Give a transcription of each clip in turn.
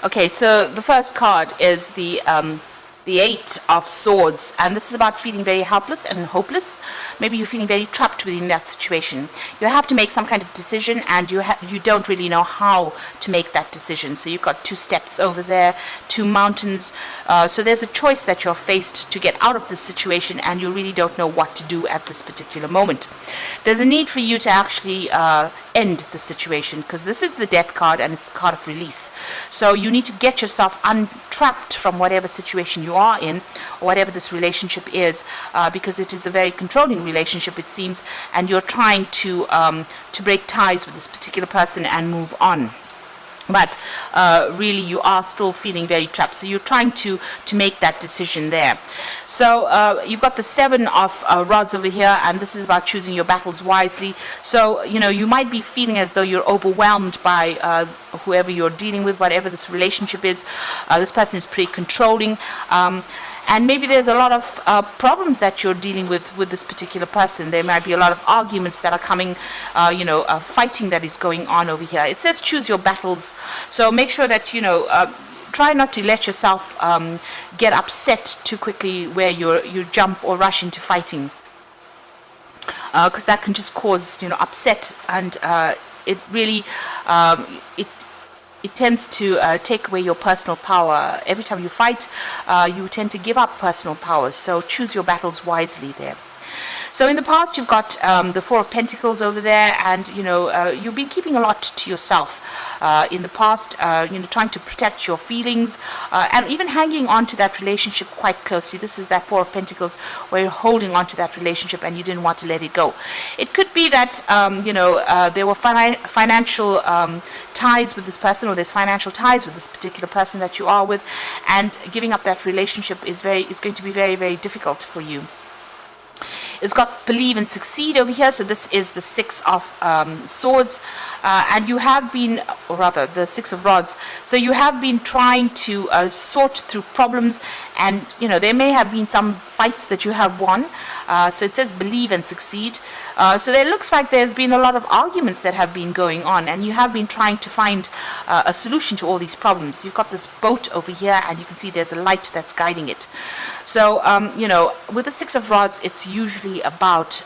Okay, so the first card is the Eight of Swords, and this is about feeling very helpless and hopeless. Maybe you're feeling very trapped within that situation. You have to make some kind of decision, and you don't really know how to make that decision. So you've got two steps over there, two mountains. So there's a choice that you're faced to get out of this situation, and you really don't know what to do at this particular moment. There's a need for you to actually end the situation, because this is the Death card and it's the card of release. So you need to get yourself untrapped from whatever situation you are in, or whatever this relationship is, because it is a very controlling relationship, it seems, and you're trying to break ties with this particular person and move on. But really you are still feeling very trapped, so you're trying to make that decision there. So you've got the Seven of Rods over here, and this is about choosing your battles wisely. So you might be feeling as though you're overwhelmed by whoever you're dealing with, whatever this relationship is. This person is pretty controlling, and maybe there's a lot of problems that you're dealing with this particular person. There might be a lot of arguments that are coming, fighting that is going on over here. It says choose your battles. So make sure that, try not to let yourself get upset too quickly where you jump or rush into fighting. Because that can just cause, upset, and it really, it tends to take away your personal power. Every time you fight, you tend to give up personal power. So choose your battles wisely there. So in the past, you've got the Four of Pentacles over there, and you've been keeping a lot to yourself in the past. Trying to protect your feelings, and even hanging on to that relationship quite closely. This is that Four of Pentacles, where you're holding on to that relationship and you didn't want to let it go. It could be that there were financial ties with this person, or there's financial ties with this particular person that you are with, and giving up that relationship is going to be very, very difficult for you. It's got Believe and Succeed over here. So this is the Six of Swords, and you have been, or rather the Six of Rods. So you have been trying to sort through problems, and there may have been some fights that you have won. So it says Believe and Succeed. So it looks like there's been a lot of arguments that have been going on, and you have been trying to find a solution to all these problems. You've got this boat over here, and you can see there's a light that's guiding it. So with the Six of Rods, it's usually about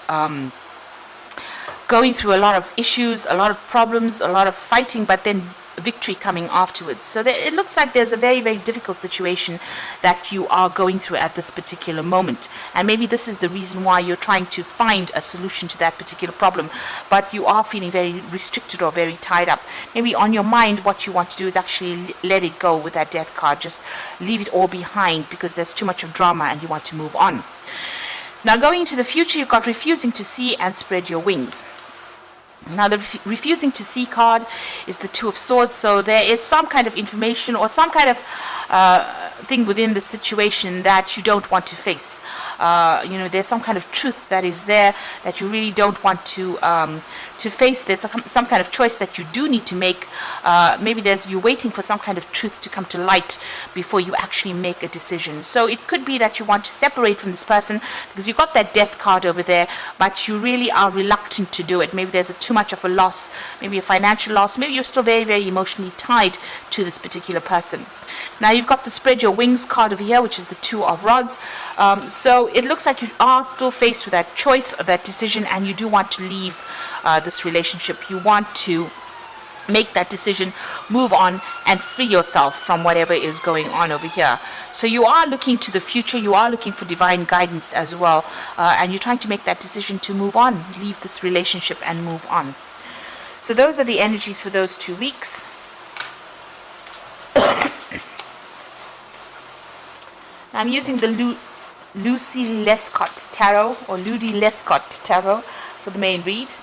going through a lot of issues, a lot of problems, a lot of fighting, but then victory coming afterwards. So it looks like there's a very, very difficult situation that you are going through at this particular moment, and maybe this is the reason why you're trying to find a solution to that particular problem, but you are feeling very restricted or very tied up. Maybe on your mind what you want to do is actually let it go with that Death card. Just leave it all behind, because there's too much of drama and you want to move on. Now going into the future, you've got Refusing to See and Spread Your Wings. Now the Refusing to See card is the Two of Swords. So there is some kind of information or some kind of thing within the situation that you don't want to face. There's some kind of truth that is there that you really don't want to face. There's some kind of choice that you do need to make. Maybe you're waiting for some kind of truth to come to light before you actually make a decision. So it could be that you want to separate from this person because you've got that Death card over there, but you really are reluctant to do it. Maybe there's too much of a loss, maybe a financial loss. Maybe you're still very, very emotionally tied to this particular person. Now you've got the Spread Your Wings card over here, which is the Two of Rods. So it looks like you are still faced with that choice or that decision, and you do want to leave this relationship. You want to make that decision, move on, and free yourself from whatever is going on over here. So you are looking to the future, you are looking for divine guidance as well, and you're trying to make that decision to move on, leave this relationship and move on. So those are the energies for those 2 weeks. I'm using the Lucy Lescott Tarot, or Ludi Lescott Tarot, for the main read.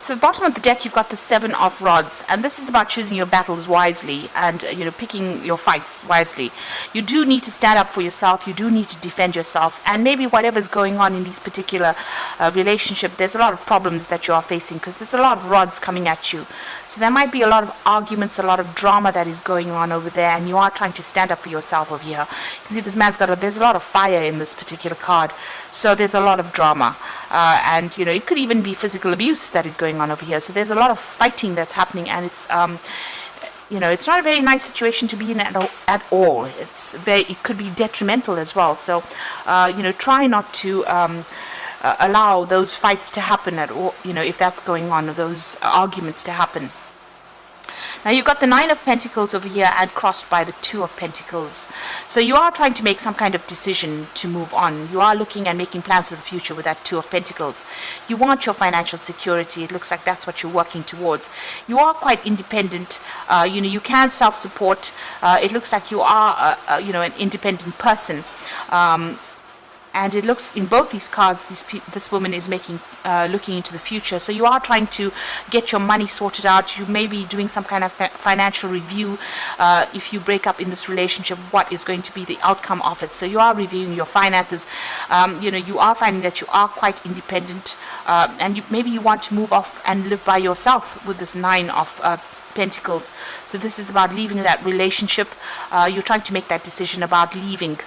So at the bottom of the deck, you've got the 7 of Rods, and this is about choosing your battles wisely and picking your fights wisely. You do need to stand up for yourself. You do need to defend yourself, and maybe whatever's going on in this particular relationship, there's a lot of problems that you are facing because there's a lot of rods coming at you. So there might be a lot of arguments, a lot of drama that is going on over there, and you are trying to stand up for yourself over here. You can see this man's there's a lot of fire in this particular card, so there's a lot of drama, and it could even be physical abuse that is going on over here. So there's a lot of fighting that's happening, and it's it's not a very nice situation to be in at all. It could be detrimental as well. So try not to allow those fights to happen at all, if that's going on, or those arguments to happen. Now you've got the 9 of Pentacles over here and crossed by the 2 of Pentacles. So you are trying to make some kind of decision to move on. You are looking and making plans for the future with that 2 of Pentacles. You want your financial security. It looks like that's what you're working towards. You are quite independent. You can self-support. It looks like you are, an independent person. And it looks in both these cards, this woman is looking into the future. So you are trying to get your money sorted out. You may be doing some kind of financial review. If you break up in this relationship, what is going to be the outcome of it? So you are reviewing your finances. You are finding that you are quite independent, and maybe you want to move off and live by yourself with this 9 of Pentacles. So this is about leaving that relationship. You're trying to make that decision about leaving.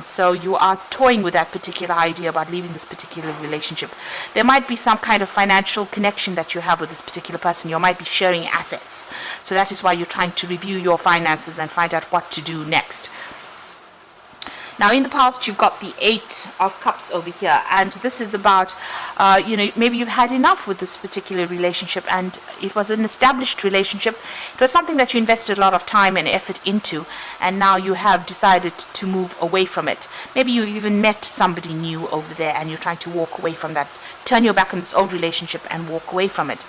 So you are toying with that particular idea about leaving this particular relationship. There might be some kind of financial connection that you have with this particular person. You might be sharing assets. So that is why you're trying to review your finances and find out what to do next. Now, in the past, you've got the 8 of Cups over here, and this is about, maybe you've had enough with this particular relationship, and it was an established relationship. It was something that you invested a lot of time and effort into, and now you have decided to move away from it. Maybe you even met somebody new over there, and you're trying to walk away from that, turn your back on this old relationship and walk away from it.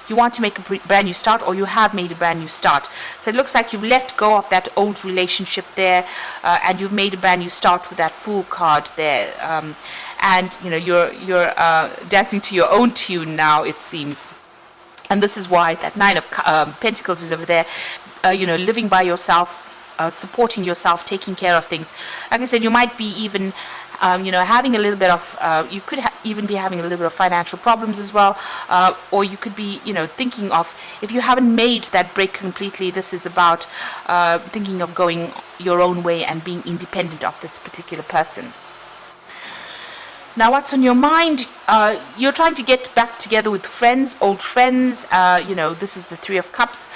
You want to make a brand new start, or you have made a brand new start. So it looks like you've let go of that old relationship there, and you've made a brand new start with that Fool card there. And you're dancing to your own tune now, it seems. And this is why that 9 of Pentacles is over there. Living by yourself, supporting yourself, taking care of things. Like I said, you might be even having a little bit of, you could even be having a little bit of financial problems as well, or you could be, thinking of, if you haven't made that break completely, this is about thinking of going your own way and being independent of this particular person. Now, what's on your mind? You're trying to get back together with friends, old friends. This is the 3 of Cups.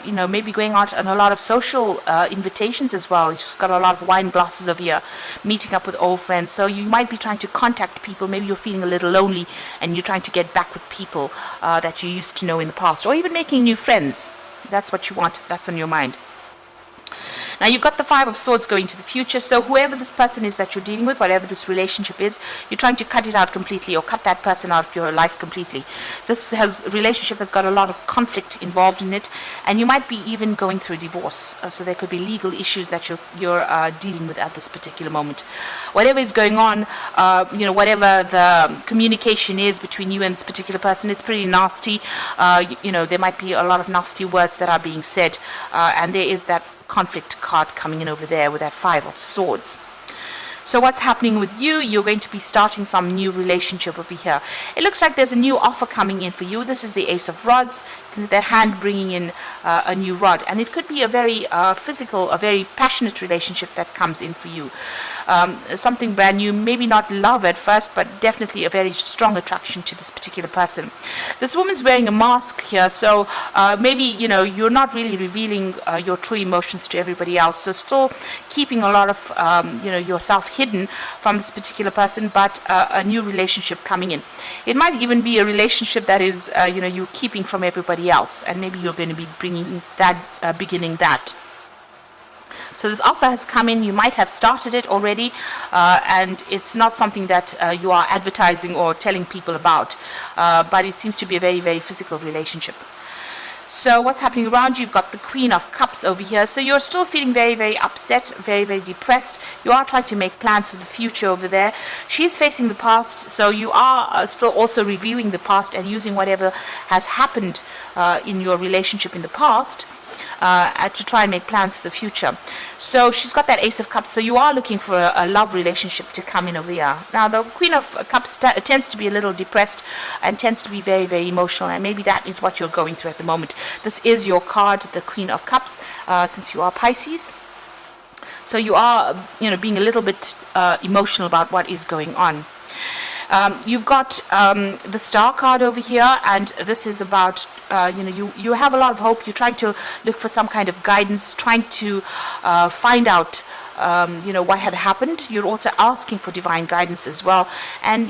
Maybe going out on a lot of social invitations as well. You've got a lot of wine glasses over here, meeting up with old friends. So you might be trying to contact people. Maybe you're feeling a little lonely and you're trying to get back with people that you used to know in the past, or even making new friends. That's what you want. That's on your mind. Now, you've got the 5 of Swords going to the future. So whoever this person is that you're dealing with, whatever this relationship is, you're trying to cut it out completely, or cut that person out of your life completely. This relationship has got a lot of conflict involved in it, and you might be even going through a divorce. So there could be legal issues that you're dealing with at this particular moment. Whatever is going on, whatever the communication is between you and this particular person, it's pretty nasty. There might be a lot of nasty words that are being said, and there is that conflict card coming in over there with that 5 of Swords. So what's happening with you? You're going to be starting some new relationship over here. It looks like there's a new offer coming in for you. This is the Ace of Rods. That hand bringing in a new rod. And it could be a very physical, a very passionate relationship that comes in for you. Something brand new, maybe not love at first, but definitely a very strong attraction to this particular person. This woman's wearing a mask here, so maybe, you're not really revealing your true emotions to everybody else. So still keeping a lot of, yourself hidden from this particular person, but a new relationship coming in. It might even be a relationship that is, you keeping from everybody else, and maybe you're going to be bringing that, beginning that. So this offer has come in. You might have started it already, and it's not something that you are advertising or telling people about, but it seems to be a very, very physical relationship. So what's happening around you? You've got the Queen of Cups over here. So you're still feeling very, very upset, very, very depressed. You are trying to make plans for the future over there. She's facing the past, so you are still also reviewing the past and using whatever has happened in your relationship in the past to try and make plans for the future. So she's got that Ace of Cups, so you are looking for a love relationship to come in over here. Now the Queen of Cups tends to be a little depressed and tends to be very, very emotional, and maybe that is what you're going through at the moment. This is your card, the Queen of Cups, since you are Pisces. So you are, being a little bit emotional about what is going on. You've got the Star card over here, and this is about, you have a lot of hope. You're trying to look for some kind of guidance, trying to find out, what had happened. You're also asking for divine guidance as well, and,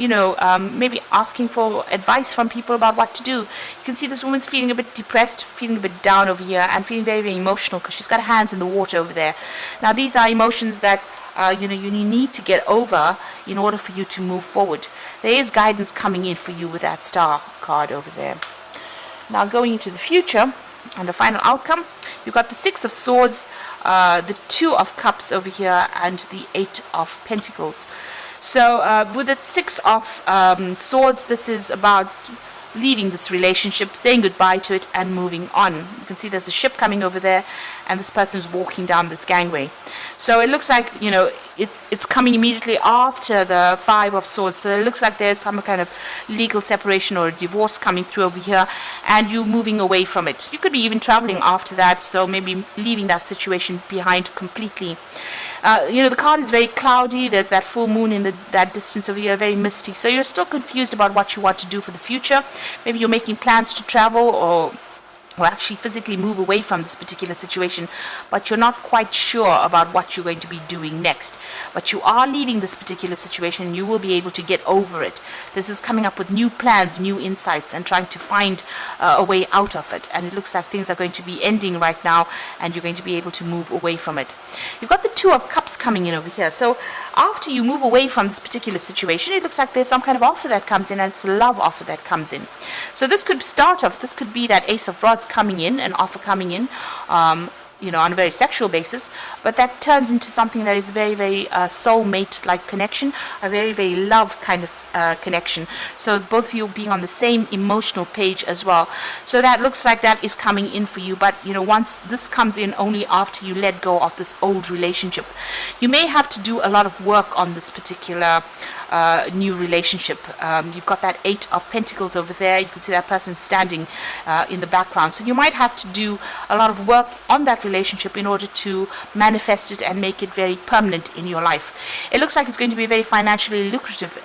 maybe asking for advice from people about what to do. You can see this woman's feeling a bit depressed, feeling a bit down over here, and feeling very, very emotional because she's got her hands in the water over there. Now, these are emotions that you need to get over in order for you to move forward. There is guidance coming in for you with that Star card over there. Now going into the future and the final outcome, you've got the Six of Swords, the Two of Cups over here, and the Eight of Pentacles. So with the Six of Swords, this is about leaving this relationship, saying goodbye to it, and moving on. You can see there's a ship coming over there, and this person's walking down this gangway. So it looks like, it's coming immediately after the Five of Swords. So it looks like there's some kind of legal separation or a divorce coming through over here, and you moving away from it. You could be even traveling after that, so maybe leaving that situation behind completely. The card is very cloudy. There's that full moon in that distance over here, very misty. So you're still confused about what you want to do for the future. Maybe you're making plans to travel or actually physically move away from this particular situation, but you're not quite sure about what you're going to be doing next. But you are leaving this particular situation, and you will be able to get over it. This is coming up with new plans, new insights, and trying to find a way out of it. And it looks like things are going to be ending right now, and you're going to be able to move away from it. You've got the Two of Cups coming in over here. So after you move away from this particular situation, it looks like there's some kind of offer that comes in, and it's a love offer that comes in. So this could start off, this could be that Ace of Rods coming in, an offer coming in, on a very sexual basis, but that turns into something that is very, very soulmate-like connection, a very, very love kind of connection. So both of you being on the same emotional page as well. So that looks like that is coming in for you, but once this comes in, only after you let go of this old relationship. You may have to do a lot of work on this particular new relationship. You've got that Eight of Pentacles over there. You can see that person standing in the background. So you might have to do a lot of work on that relationship in order to manifest it and make it very permanent in your life. It looks like it's going to be a very financially lucrative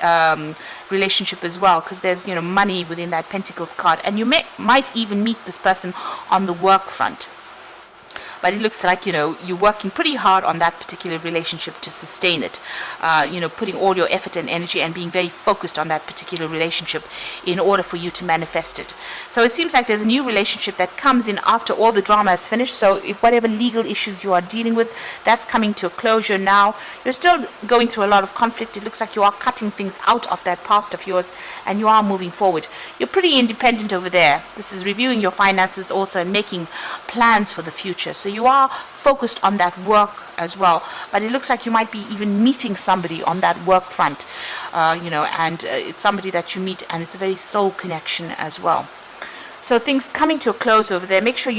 relationship as well, because there's money within that Pentacles card, and you might even meet this person on the work front. But it looks like, you're working pretty hard on that particular relationship to sustain it. Putting all your effort and energy and being very focused on that particular relationship in order for you to manifest it. So it seems like there's a new relationship that comes in after all the drama is finished. So if whatever legal issues you are dealing with, that's coming to a closure now. You're still going through a lot of conflict. It looks like you are cutting things out of that past of yours, and you are moving forward. You're pretty independent over there. This is reviewing your finances also and making plans for the future. So you are focused on that work as well, but it looks like you might be even meeting somebody on that work front, and it's somebody that you meet, and it's a very soul connection as well. So things coming to a close over there. Make sure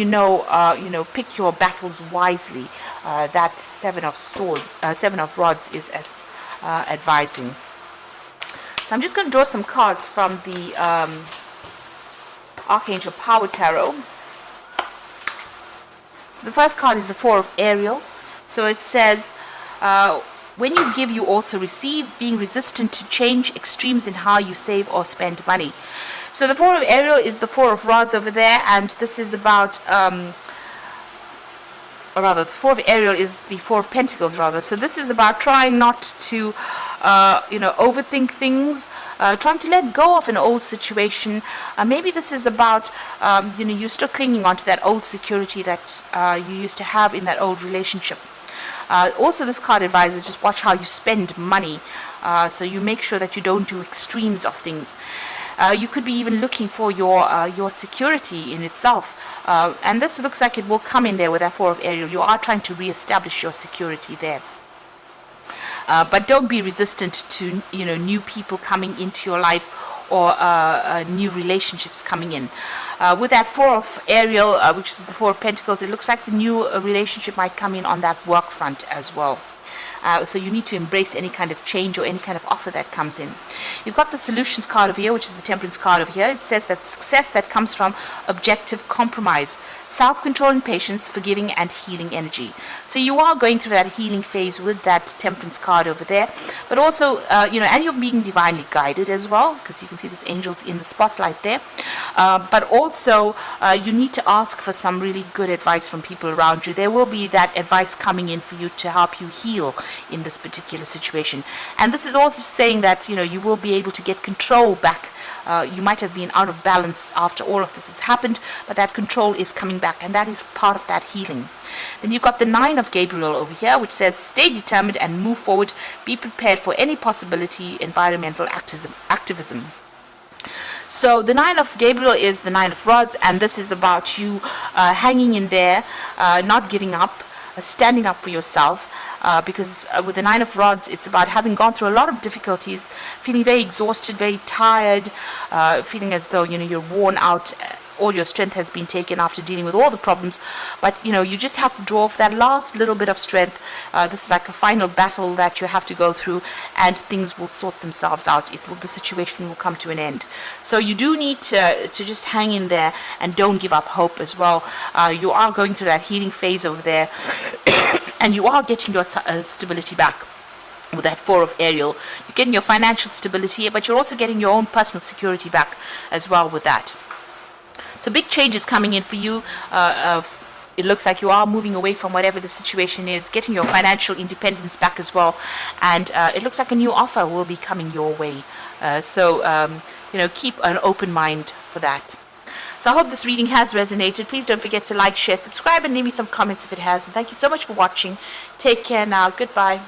pick your battles wisely. That Seven of Rods is advising. So I'm just going to draw some cards from the Archangel Power Tarot. So the first card is the Four of Ariel. So it says, when you give, you also receive, being resistant to change, extremes in how you save or spend money. So the Four of Ariel is the Four of Rods over there, and this is about, the Four of Ariel is the Four of Pentacles, rather. So this is about trying not to, overthink things, trying to let go of an old situation. Maybe this is about, you're still clinging on to that old security that you used to have in that old relationship. Also, this card advises just watch how you spend money, so you make sure that you don't do extremes of things. You could be even looking for your security in itself, and this looks like it will come in there with that Four of Ariel. You are trying to reestablish your security there. But don't be resistant to new people coming into your life, or new relationships coming in. With that Four of Ariel, which is the Four of Pentacles, it looks like the new relationship might come in on that work front as well. So you need to embrace any kind of change or any kind of offer that comes in. You've got the Solutions card over here, which is the Temperance card over here. It says that success that comes from objective compromise, self-control and patience, forgiving and healing energy. So you are going through that healing phase with that Temperance card over there, but also, and you're being divinely guided as well, because you can see this angels in the spotlight there. But also, you need to ask for some really good advice from people around you. There will be that advice coming in for you to help you heal in this particular situation. And this is also saying that you will be able to get control back. You might have been out of balance after all of this has happened, but that control is coming back, and that is part of that healing. Then you've got the Nine of Gabriel over here, which says stay determined and move forward. Be prepared for any possibility. Environmental activism. So the Nine of Gabriel is the Nine of Rods, and this is about you hanging in there, not giving up, standing up for yourself, because with the Nine of Rods, it's about having gone through a lot of difficulties, feeling very exhausted, very tired, feeling as though you're worn out. All your strength has been taken after dealing with all the problems, but you just have to draw off that last little bit of strength. This is like a final battle that you have to go through, and things will sort themselves out. The situation will come to an end. So you do need to just hang in there and don't give up hope as well. You are going through that healing phase over there, and you are getting your stability back. With that Four of Ariel, you're getting your financial stability, but you're also getting your own personal security back as well with that. So big changes coming in for you. It looks like you are moving away from whatever the situation is, getting your financial independence back as well. And it looks like a new offer will be coming your way. So keep an open mind for that. So I hope this reading has resonated. Please don't forget to like, share, subscribe, and leave me some comments if it has. And thank you so much for watching. Take care now. Goodbye.